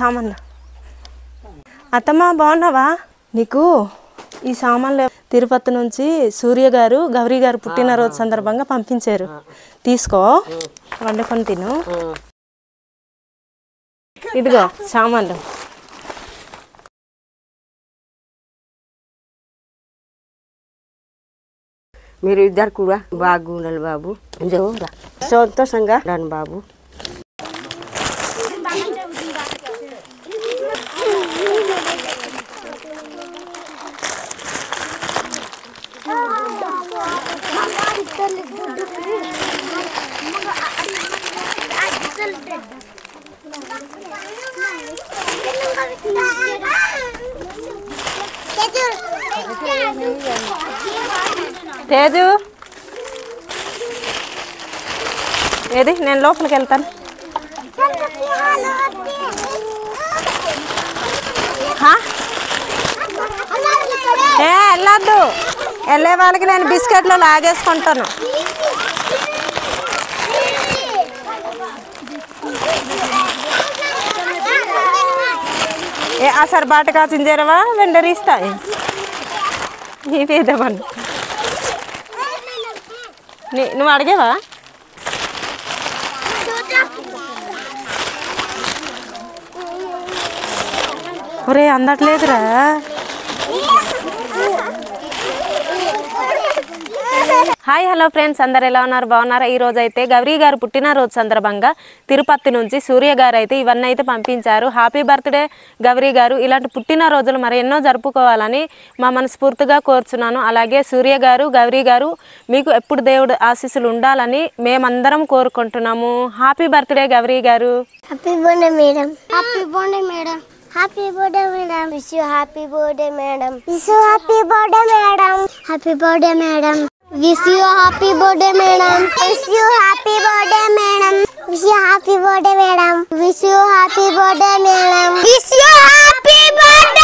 సామాన్లు. అత్తమ్మ బాగున్నావా? నీకు ఈ సామాన్లు తిరుపతి నుంచి సూర్య గారు గౌరీ గారు పుట్టినరోజు సందర్భంగా పంపించారు. తీసుకో, వండుకొని తిను. ఇదిగో సామాన్లు. మీరు ఇద్దరు కూడా బాగుండాలి బాబు, సంతోషంగా రాను బాబు. తేజు ఏది, నేను లోపలికి వెళ్తాను. వెళ్ళొద్దు, వెళ్ళే వాళ్ళకి నేను బిస్కెట్లు లాగేసుకుంటాను. అసలు బాట కాచించేరవా వెండరిస్తాయి ఇవేదమని నువ్వు అడిగేవా? ఒరే అందట్లేదురా. హాయ్ హలో ఫ్రెండ్స్, అందరు ఎలా ఉన్నారు? బాగున్నారా? ఈరోజు అయితే గౌరీ గారు పుట్టినరోజు సందర్భంగా తిరుపతి నుంచి సూర్య గారు అయితే ఇవన్నీ అయితే పంపించారు. హ్యాపీ బర్త్డే గౌరీ గారు. ఇలాంటి పుట్టినరోజులు మరి ఎన్నో జరుపుకోవాలని మా మనస్ఫూర్తిగా కోరుచున్నాను. అలాగే సూర్య గారు గౌరీ గారు మీకు ఎప్పుడు దేవుడు ఆశీస్సులు ఉండాలని మేమందరం కోరుకుంటున్నాము. హ్యాపీ బర్త్డే గౌరీ గారు. Happy birthday madam. Happy birthday madam. Happy birthday madam. Wish you happy birthday madam. Wish you happy birthday madam. Happy birthday madam. Wish you happy birthday madam. Wish you happy birthday madam. Wish you happy birthday madam. Wish you happy birthday madam. Wish you happy birthday.